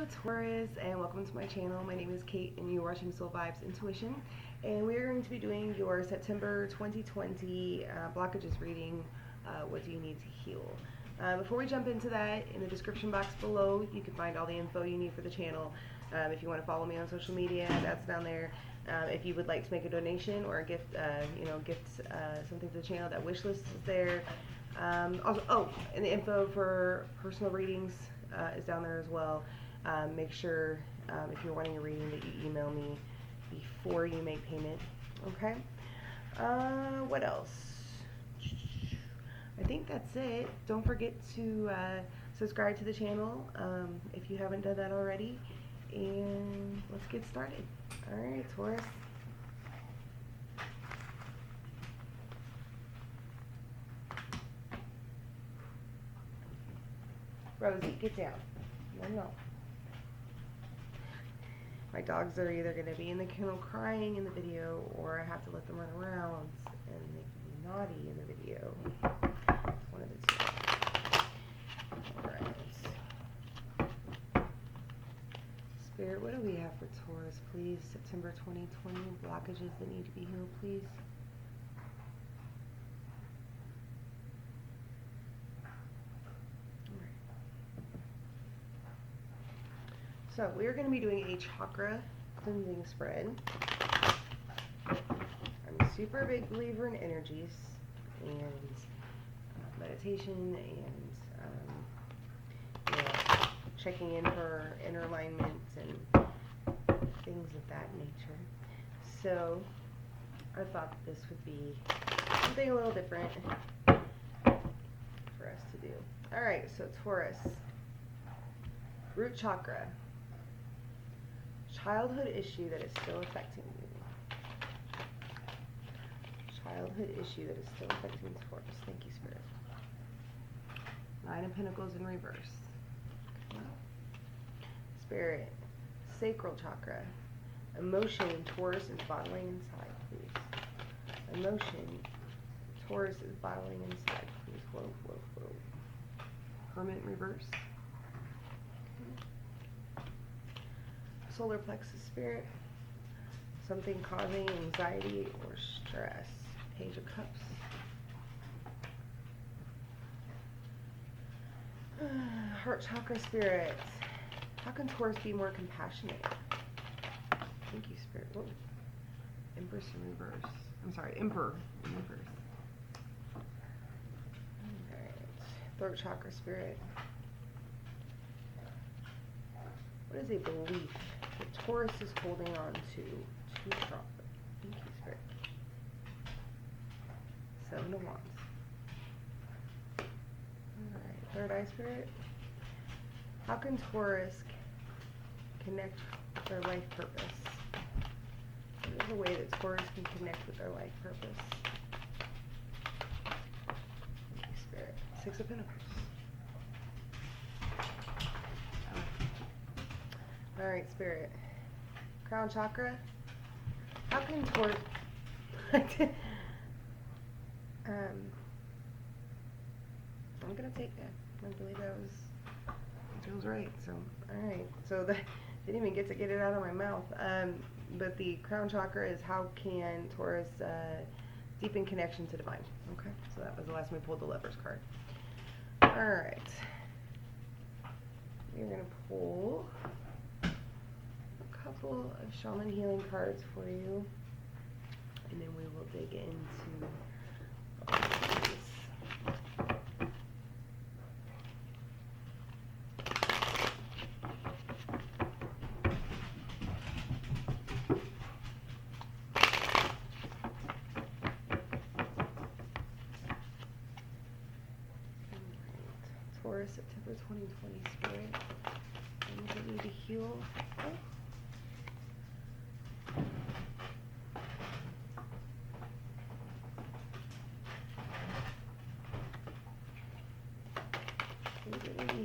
Hello Taurus, and welcome to my channel. My name is Kate and you're watching Intuition, and we're going to be doing your September 2020 blockages reading. What do you need to heal? Before we jump into that, in the description box below you can find all the info you need for the channel. If you want to follow me on social media, that's down there. If you would like to make a donation or a gift, gift something to the channel, that wish list is there. Also, and the info for personal readings is down there as well. Make sure if you're wanting a reading that you email me before you make payment. Okay. What else? I think that's it. Don't forget to subscribe to the channel if you haven't done that already. And let's get started. Alright, Taurus. Rosie, get down. No. My dogs are either going to be in the kennel crying in the video, or I have to let them run around and they can be naughty in the video. It's one of the two. Alright. Spirit, what do we have for Taurus, please? September 2020, blockages that need to be healed, please. So we're going to be doing a chakra cleansing spread. I'm a super big believer in energies and meditation and checking in for inner alignment and things of that nature. So I thought this would be something a little different for us to do. Alright, so Taurus, root chakra. Childhood issue that is still affecting you. Childhood issue that is still affecting Taurus. Thank you, Spirit. Nine of Pentacles in reverse. Spirit, sacral chakra. Emotion Taurus is bottling inside, please. Emotion Taurus is bottling inside, please. Whoa, whoa, whoa. Hermit in reverse. Solar plexus, Spirit, something causing anxiety or stress. Page of Cups. Heart chakra, Spirit, how can Taurus be more compassionate? Thank you, Spirit. Whoa. Empress in reverse. I'm sorry, Emperor in reverse. Alright. Throat chakra, Spirit. What is a belief that Taurus is holding on to too strong? Thank you, Spirit. Seven of Wands. Alright, third eye, Spirit. How can Taurus connect with their life purpose? What is a way that Taurus can connect with their life purpose? Thank you, Spirit. Six of Pentacles. Alright, Spirit. Crown chakra. How can Taurus... I'm going to take that. I believe that was right. So, alright. So, didn't even get to get it out of my mouth. But the crown chakra is how can Taurus deepen connection to divine. Okay? So that was the last time we pulled the Lovers card. Alright. We're going to pull couple of shaman healing cards for you, and then we will dig into all these. Alright, Taurus, September 2020, Spirit. And we need to heal. Oh.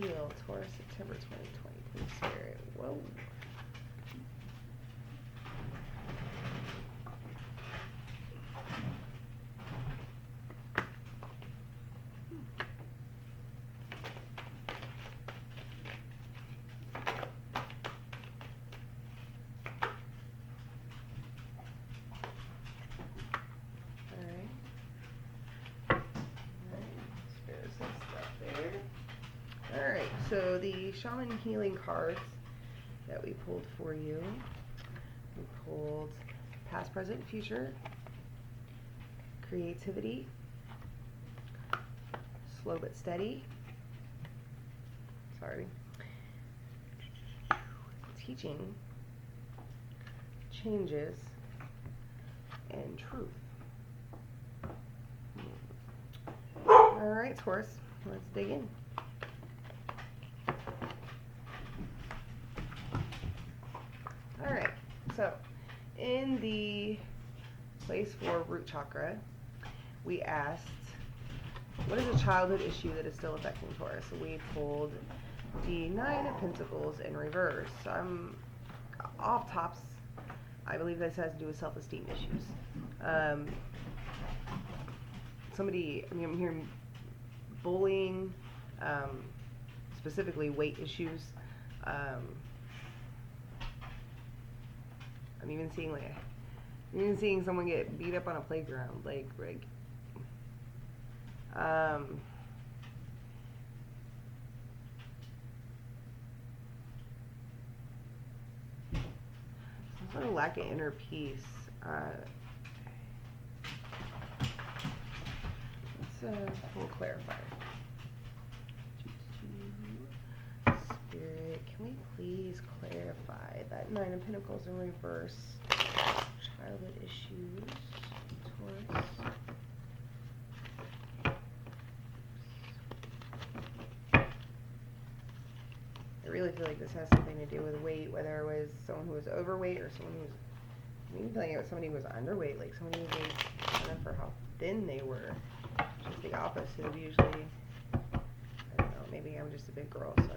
Heal, Taurus, September 2020, please, Spirit. Whoa. So the Shaman Healing cards that we pulled for you, we pulled Past, Present, Future, Creativity, Slow but Steady, Teaching, Changes, and Truth. Alright, Taurus, let's dig in. Alright, so in the place for root chakra, we asked, what is a childhood issue that is still affecting Taurus? So we pulled the Nine of Pentacles in reverse. Off tops, I believe this has to do with self-esteem issues. I'm hearing bullying, specifically weight issues. I'm even seeing someone get beat up on a playground, some sort of lack of inner peace. Let's pull a clarifier. Spirit, can we please clarify that Nine of Pentacles in reverse? Childhood issues, Taurus. I really feel like this has something to do with weight, whether it was someone who was overweight or someone who was, maybe feeling it was somebody who was underweight, like somebody who weighed enough for how thin they were. Just the opposite of usually, I don't know, maybe I'm just a big girl, so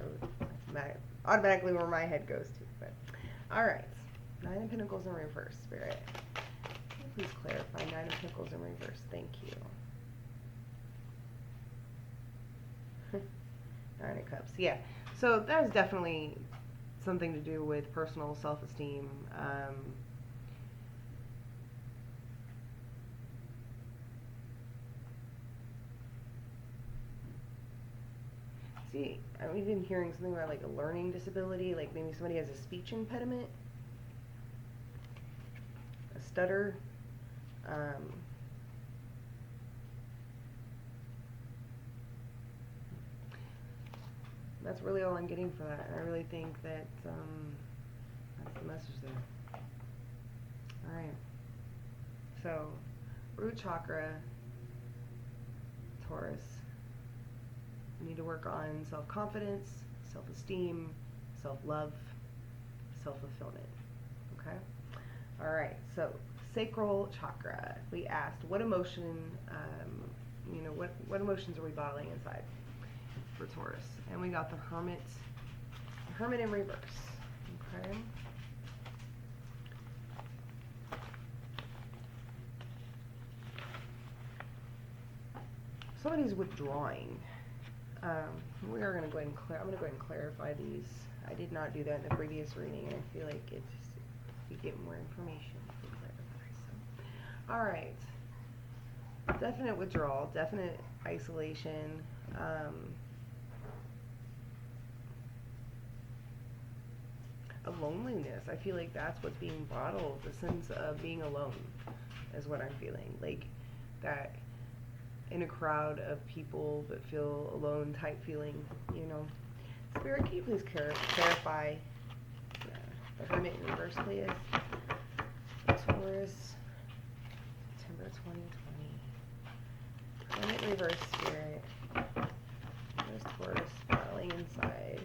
automatically where my head goes to. But alright, Nine of Pentacles in reverse, Spirit. Can you please clarify Nine of Pentacles in reverse? Thank you. Nine of Cups, yeah. So that's definitely something to do with personal self-esteem. See, I'm even hearing something about like a learning disability, like maybe somebody has a speech impediment, a stutter. That's really all I'm getting for that. I really think that that's the message there. Alright. So, root chakra, Taurus. You need to work on self-confidence, self-esteem, self-love, self-fulfillment. Okay? Alright, so sacral chakra. We asked, what emotion, what emotions are we bottling inside for Taurus? And we got the Hermit in reverse. Okay? Somebody's withdrawing. We are going to go ahead and clarify these. I did not do that in the previous reading, and I feel like it's you get more information if you clarify. So, all right. Definite withdrawal, definite isolation. Of loneliness. I feel like that's what's being bottled. The sense of being alone is what I'm feeling. Like that. In a crowd of people but feel alone type feeling, you know. Spirit, can you please clarify the Hermit in reverse, please? Taurus, September 2020. Hermit in reverse, Spirit. There's Taurus battling inside.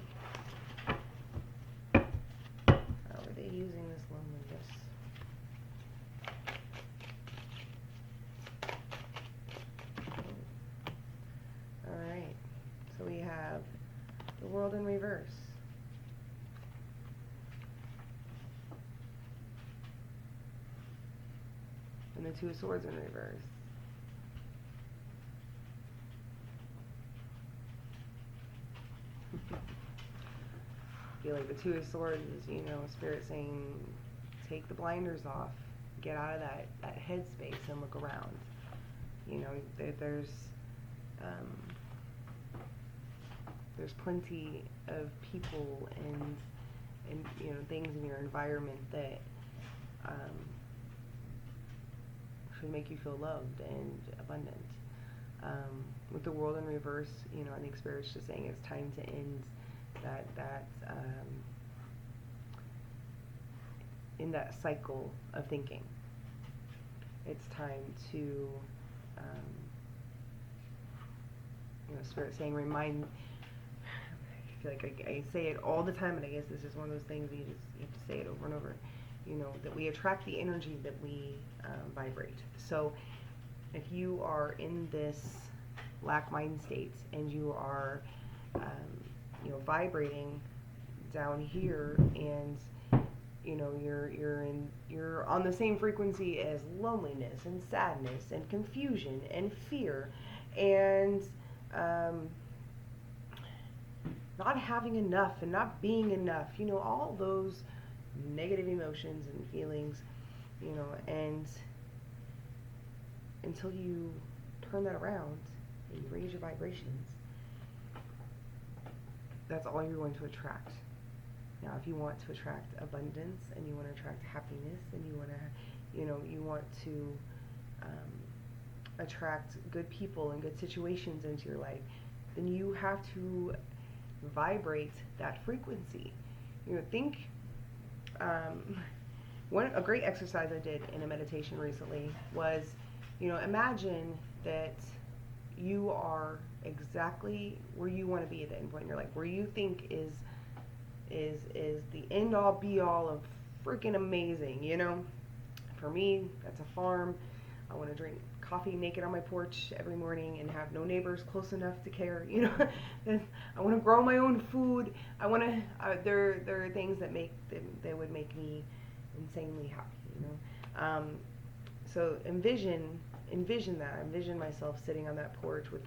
How are they using this loneliness? Alright, so we have the World in reverse. And the Two of Swords in reverse. I feel like the Two of Swords is, Spirit saying, take the blinders off. Get out of that headspace and look around. there's plenty of people and you know, things in your environment that should make you feel loved and abundant. With the world in reverse, you know, I think Spirit's just saying it's time to end that in that cycle of thinking. It's time to, you know, Spirit's saying remind. I feel like I say it all the time, and I guess this is one of those things that you have to say it over and over. You know, that we attract the energy that we vibrate. So if you are in this lack mind state and you are, you know, vibrating down here, and you know you're on the same frequency as loneliness and sadness and confusion and fear and not having enough and not being enough, you know, all those negative emotions and feelings, you know, and until you turn that around and you raise your vibrations, that's all you're going to attract. Now, if you want to attract abundance and you want to attract happiness and you want to, you know, you want to attract good people and good situations into your life, then you have to vibrate that frequency. You know, think, a great exercise I did in a meditation recently was, you know, imagine that you are exactly where you want to be at the end point in your life, where you think is the end all be all of freaking amazing, you know. For me, that's a farm. I want to drink coffee naked on my porch every morning and have no neighbors close enough to care, you know. I want to grow my own food. I want to. There are things that would make me insanely happy, you know. So envision that. Envision myself sitting on that porch with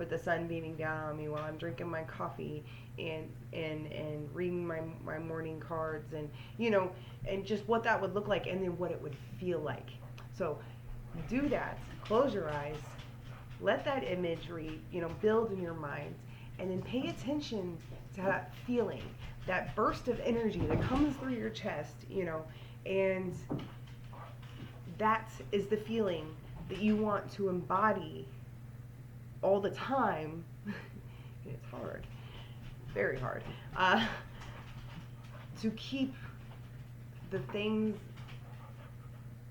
the sun beaming down on me while I'm drinking my coffee and reading my morning cards, and you know, and just what that would look like, and then what it would feel like. So do that. Close your eyes. Let that imagery, you know, build in your mind, and then pay attention to that feeling, that burst of energy that comes through your chest, you know, and that is the feeling that you want to embody all the time. It's hard, very hard, to keep the things,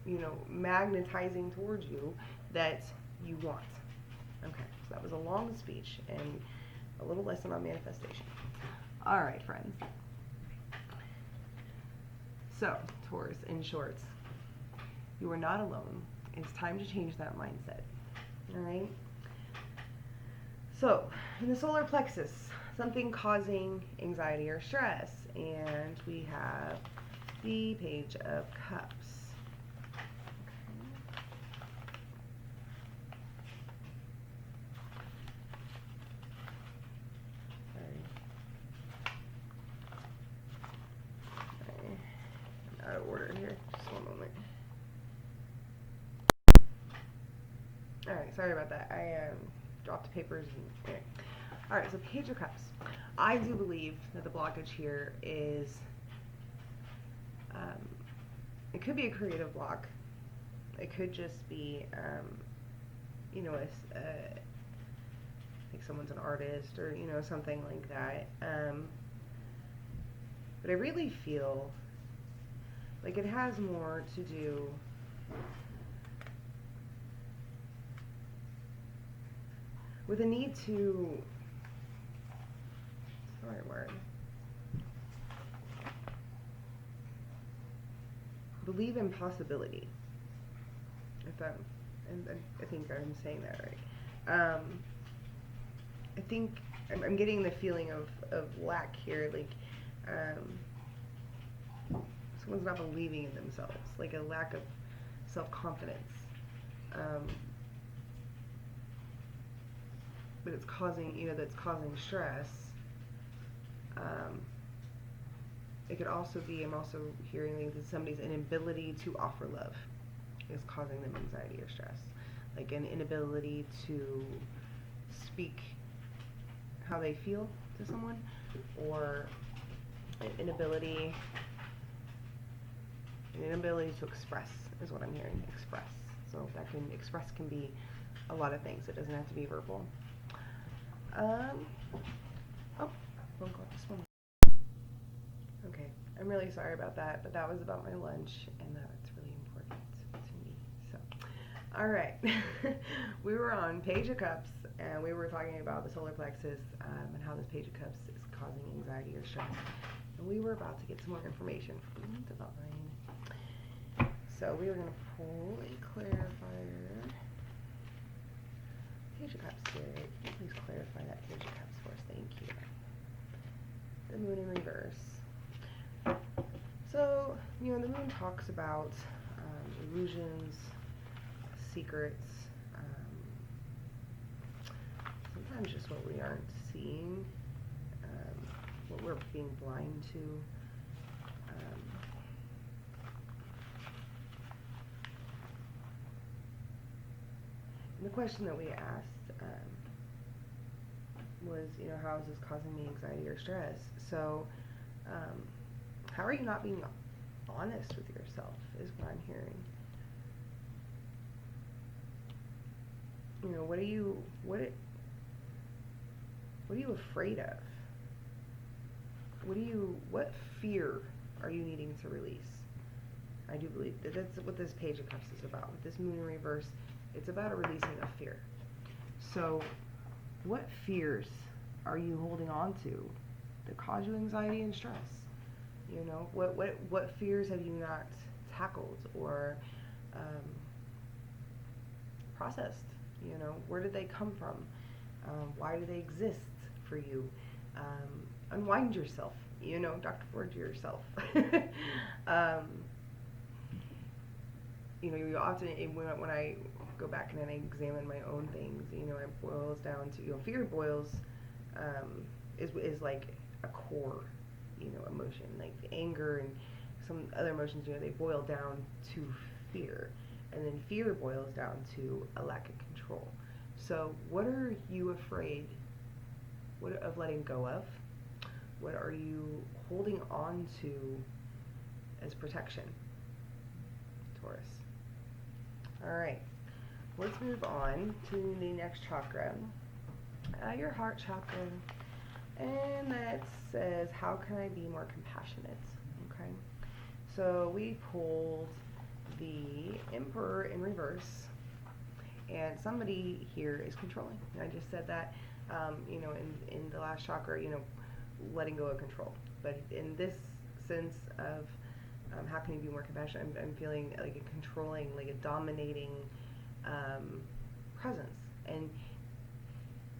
you know, magnetizing towards you that you want. Okay, so that was a long speech and a little lesson on manifestation. All right, friends. So, Taurus, in short, you are not alone. It's time to change that mindset. All right? So, in the solar plexus, something causing anxiety or stress, and we have the Page of Cups. Out of order here. Just one moment. Alright, sorry about that. I dropped the papers. Anyway. Alright, so Page of Cups. I do believe that the blockage here is, it could be a creative block. It could just be, you know, like someone's an artist or, you know, something like that. But I really feel like it has more to do with a need to, sorry, word, believe in possibility. If I think I'm saying that right. I think I'm getting the feeling of lack here, like someone's not believing in themselves, like a lack of self-confidence. But it's causing, you know, that's causing stress. It could also be, I'm also hearing things that somebody's inability to offer love is causing them anxiety or stress. Like an inability to speak how they feel to someone, or an inability to express is what I'm hearing. Express. So that express can be a lot of things. It doesn't have to be verbal. Oh, phone call. Just one. Okay, I'm really sorry about that, but that was about my lunch, and that's really important to me. So, all right, we were on Page of Cups, and we were talking about the solar plexus and how this Page of Cups is causing anxiety or stress. And we were about to get some more information from Divine. So we were going to pull a clarifier. Page of Cups, Spirit, please clarify that Page of Cups for us. Thank you. The Moon in reverse. So, the Moon talks about illusions, secrets, sometimes just what we aren't seeing, what we're being blind to. And the question that we asked was, how is this causing me anxiety or stress? So, how are you not being honest with yourself is what I'm hearing. What are you afraid of? What fear are you needing to release? I do believe that's what this Page of Cups is about. With this Moon in reverse, it's about a releasing of fear. So, what fears are you holding on to that cause you anxiety and stress? What fears have you not tackled or processed? Where did they come from? Why do they exist for you? Unwind yourself. Dr. Ford to yourself. You often, when I go back and I examine my own things, it boils down to, fear boils, is like a core, emotion, like anger and some other emotions, they boil down to fear. And then fear boils down to a lack of control. So what are you afraid of letting go of? What are you holding on to as protection, Taurus? All right, let's move on to the next chakra, your heart chakra. And that says, how can I be more compassionate? Okay, so we pulled the Emperor in reverse, and somebody here is controlling. And I just said that, in the last chakra, letting go of control. But in this sense of how can you be more compassionate, I'm feeling like a controlling, like a dominating presence. And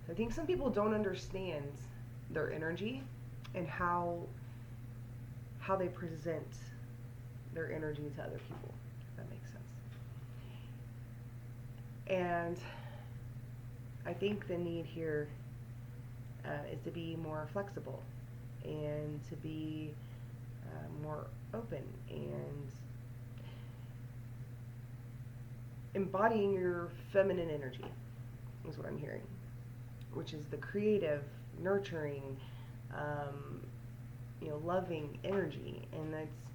I think some people don't understand their energy and how they present their energy to other people, if that makes sense. And I think the need here is to be more flexible and to be more open and embodying your feminine energy is what I'm hearing, which is the creative, nurturing, loving energy. And that's,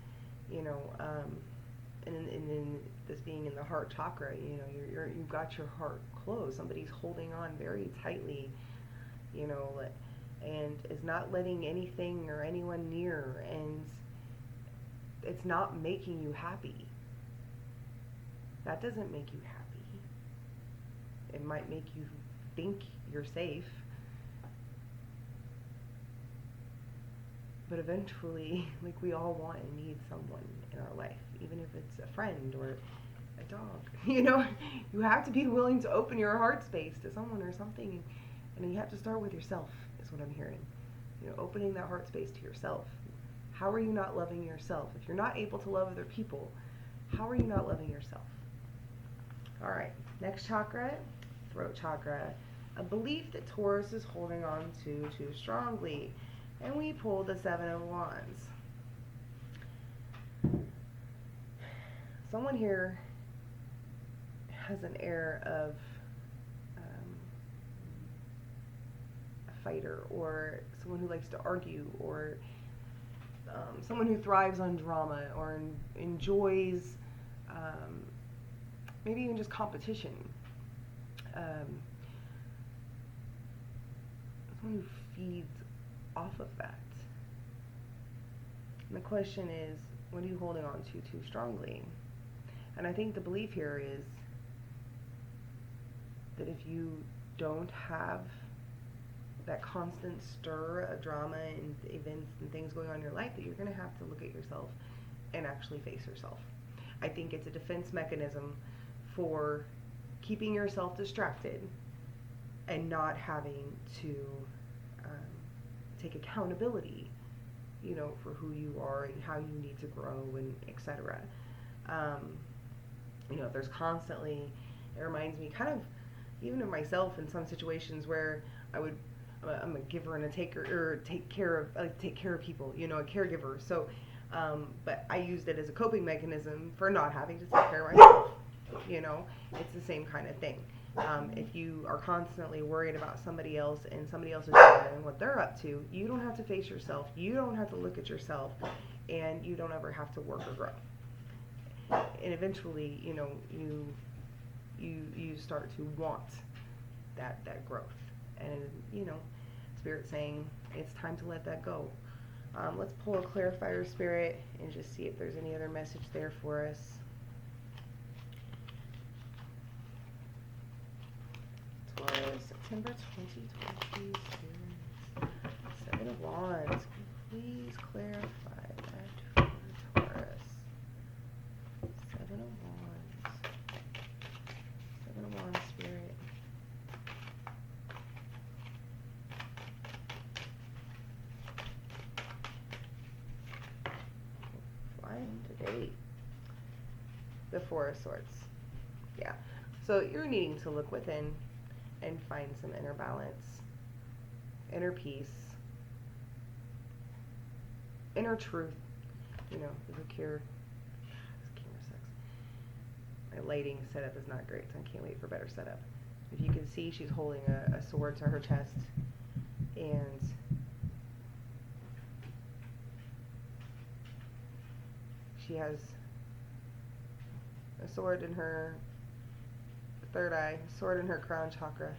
and in this being in the heart chakra, you've got your heart closed. Somebody's holding on very tightly, and is not letting anything or anyone near, and it's not making you happy. That doesn't make you happy. It might make you think you're safe, but eventually, like, we all want and need someone in our life, even if it's a friend or a dog. You have to be willing to open your heart space to someone or something, and you have to start with yourself, is what I'm hearing. Opening that heart space to yourself. How are you not loving yourself? If you're not able to love other people, how are you not loving yourself? All right, next chakra, throat chakra. A belief that Taurus is holding on to too strongly. And we pulled the Seven of Wands. Someone here has an air of fighter, or someone who likes to argue, or someone who thrives on drama, or enjoys maybe even just competition. Someone who feeds off of that. And the question is, what are you holding on to too strongly? And I think the belief here is that if you don't have that constant stir of drama and events and things going on in your life, that you're going to have to look at yourself and actually face yourself. I think it's a defense mechanism for keeping yourself distracted and not having to take accountability, you know, for who you are and how you need to grow and etc. You know, there's constantly, it reminds me kind of even of myself in some situations where I'm a giver and a taker, or take care of people, you know, a caregiver. So, but I used it as a coping mechanism for not having to take care of myself. You know, it's the same kind of thing. If you are constantly worried about somebody else and somebody else is doing what they're up to, you don't have to face yourself. You don't have to look at yourself, and you don't ever have to work or grow. And eventually, you know, you start to want that growth, and you know, Spirit saying it's time to let that go. Let's pull a clarifier, Spirit, and just see if there's any other message there for us. Taurus, September 2020, Spirit. 7 of Wands. Please clarify that for Taurus. 7 of Wands. 7 of Wands, Spirit. Flying today. The 4 of Swords. Yeah. So you're needing to look within and find some inner balance, inner peace, inner truth. You know, look here. This camera sucks. My lighting setup is not great, so I can't wait for better setup. If you can see, she's holding a sword to her chest, and she has a sword in her third eye, sword in her crown chakra.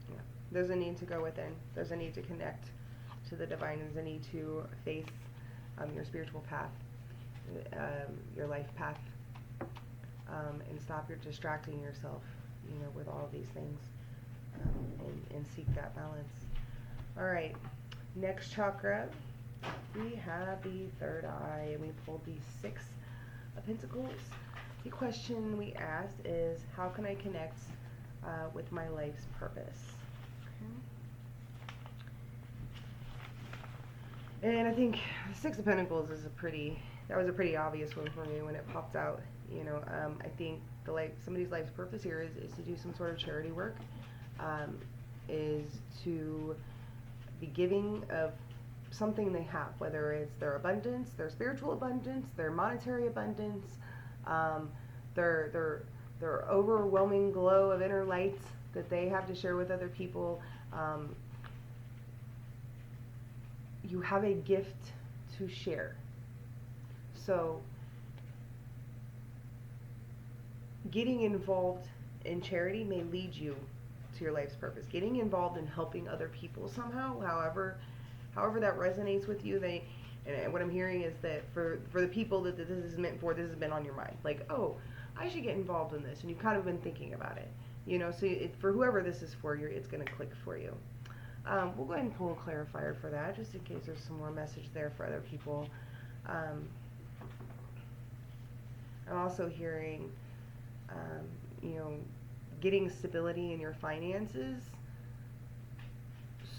Yeah. There's a need to go within. There's a need to connect to the divine. There's a need to face your spiritual path, your life path, and stop your distracting yourself, you know, with all of these things, and seek that balance. All right, next chakra, we have the third eye, and we pulled the 6 of Pentacles. The question we asked is, how can I connect with my life's purpose? Okay. And I think 6 of Pentacles is that was a pretty obvious one for me when it popped out. You know, I think somebody's life's purpose here is to do some sort of charity work, is to be giving of something they have, whether it's their abundance, their spiritual abundance, their monetary abundance, their overwhelming glow of inner light that they have to share with other people. You have a gift to share. So getting involved in charity may lead you to your life's purpose. Getting involved in helping other people somehow, however that resonates with you, and what I'm hearing is that for the people that this is meant for, this has been on your mind. Like, oh, I should get involved in this, and you've kind of been thinking about it. You know, so for whoever this is for, it's going to click for you. We'll go ahead and pull a clarifier for that, just in case there's some more message there for other people. I'm also hearing, you know, getting stability in your finances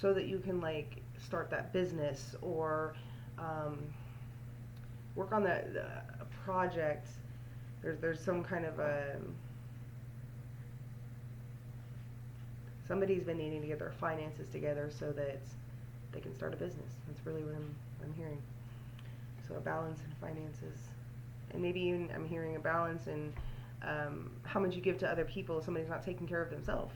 so that you can, like, start that business or work on a project. There's some kind of somebody's been needing to get their finances together so that they can start a business. That's really what I'm hearing. So a balance in finances, and maybe even I'm hearing a balance in how much you give to other people if somebody's not taking care of themselves.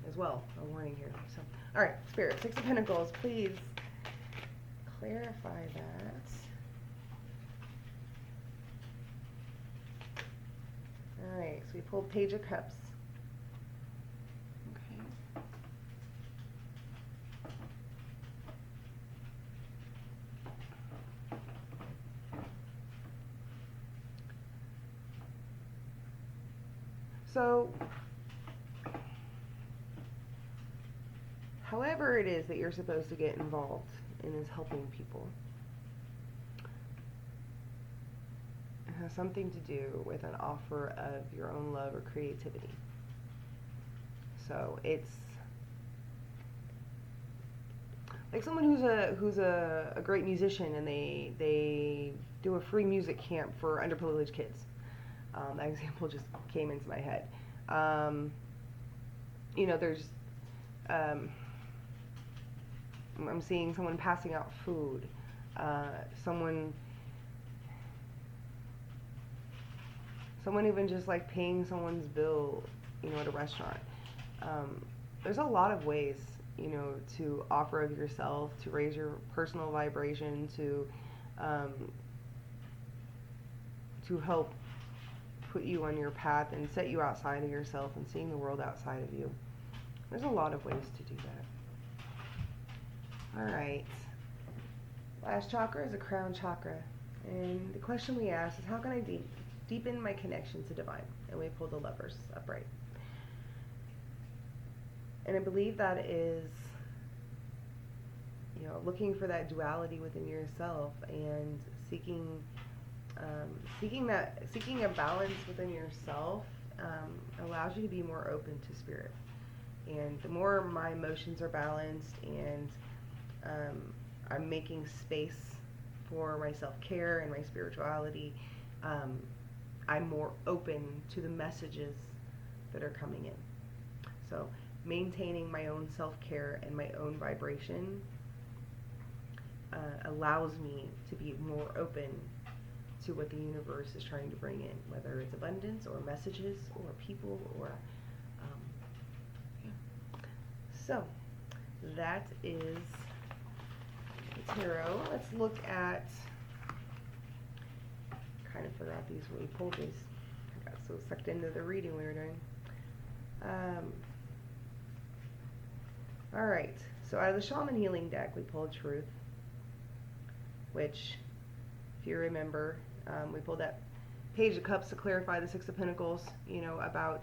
as well. A warning here. So, all right, Spirit, Six of Pentacles, please clarify that. All right, so we pulled Page of Cups. Okay. So, however it is that you're supposed to get involved in is helping people, it has something to do with an offer of your own love or creativity. So it's like someone who's a great musician, and they do a free music camp for underprivileged kids. That example just came into my head. You know, there's I'm seeing someone passing out food, someone even just like paying someone's bill, you know, at a restaurant. There's a lot of ways, you know, to offer of yourself, to raise your personal vibration, to help put you on your path and set you outside of yourself and seeing the world outside of you. There's a lot of ways to do that. All right. Last chakra is a crown chakra. And the question we asked is, how can I deepen my connection to divine? And we pulled the Lovers upright. And I believe that is, you know, looking for that duality within yourself and seeking a balance within yourself allows you to be more open to spirit. And the more my emotions are balanced and I'm making space for my self-care and my spirituality, I'm more open to the messages that are coming in. So maintaining my own self-care and my own vibration allows me to be more open to what the universe is trying to bring in, whether it's abundance or messages or people or yeah. So that is the tarot. Let's look at, kind of forgot these when we pulled these. I got so sucked into the reading we were doing. All right, so out of the Shaman Healing deck, we pulled Truth, which, if you remember, we pulled that Page of Cups to clarify the Six of Pentacles, you know, about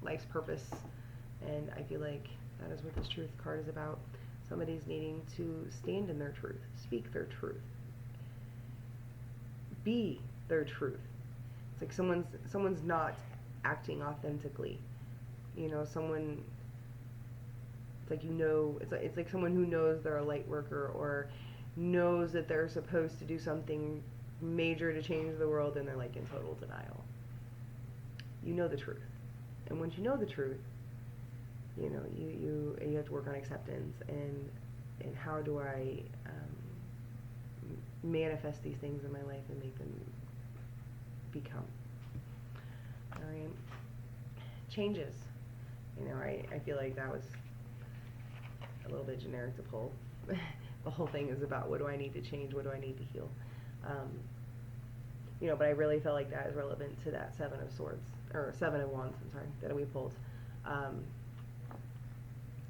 life's purpose. And I feel like that is what this Truth card is about. Somebody's needing to stand in their truth, speak their truth, be their truth. It's like someone's not acting authentically. You know, someone, it's like, you know, it's like someone who knows they're a light worker or knows that they're supposed to do something major to change the world, and they're like in total denial. You know the truth. And once you know the truth, you know, you have to work on acceptance and how do I manifest these things in my life and make them become. All right. Changes. You know, I feel like that was a little bit generic to pull. The whole thing is about, what do I need to change? What do I need to heal? You know, but I really felt like that is relevant to that Seven of Swords, or Seven of Wands, I'm sorry, that we pulled.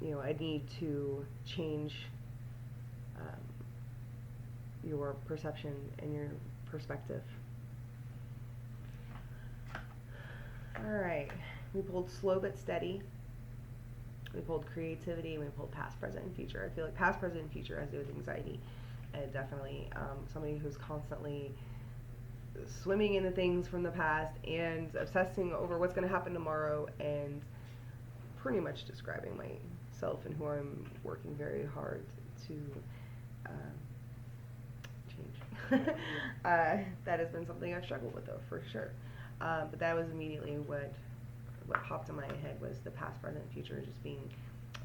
You know, I need to change your perception and your perspective. All right, we pulled Slow but Steady. We pulled Creativity, and we pulled Past, Present, and Future. I feel like Past, Present, and Future has to do with anxiety. And definitely somebody who's constantly swimming in the things from the past and obsessing over what's going to happen tomorrow, and pretty much describing myself and who I'm working very hard to change. That has been something I've struggled with, though, for sure. But that was immediately what popped in my head, was the past, present, and future just being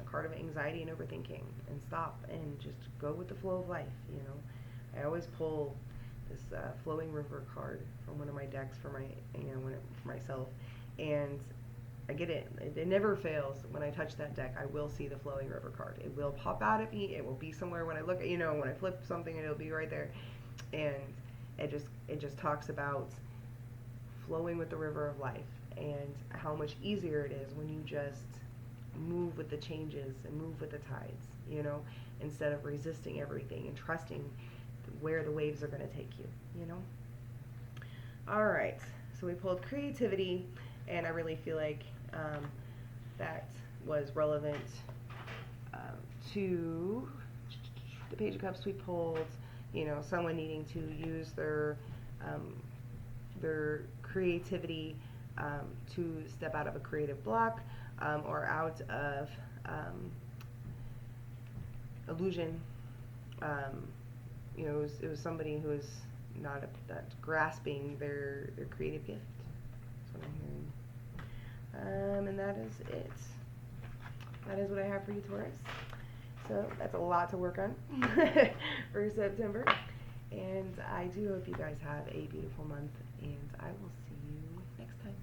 a card of anxiety and overthinking, and stop and just go with the flow of life. You know, I always pull this flowing river card from one of my decks for my, for myself, and I get it. It never fails. When I touch that deck, I will see the flowing river card. It will pop out at me. It will be somewhere when I look at, when I flip something, it'll be right there. And it just talks about flowing with the river of life and how much easier it is when you just move with the changes and move with the tides, instead of resisting everything and trusting where the waves are going to take you, All right, so we pulled creativity, and I really feel like that was relevant to the Page of Cups we pulled, someone needing to use their creativity to step out of a creative block or out of illusion. It was somebody who was not grasping their creative gift. That's what I'm hearing. And that is it. That is what I have for you, Taurus. So that's a lot to work on for September. And I do hope you guys have a beautiful month, and I will see you next time.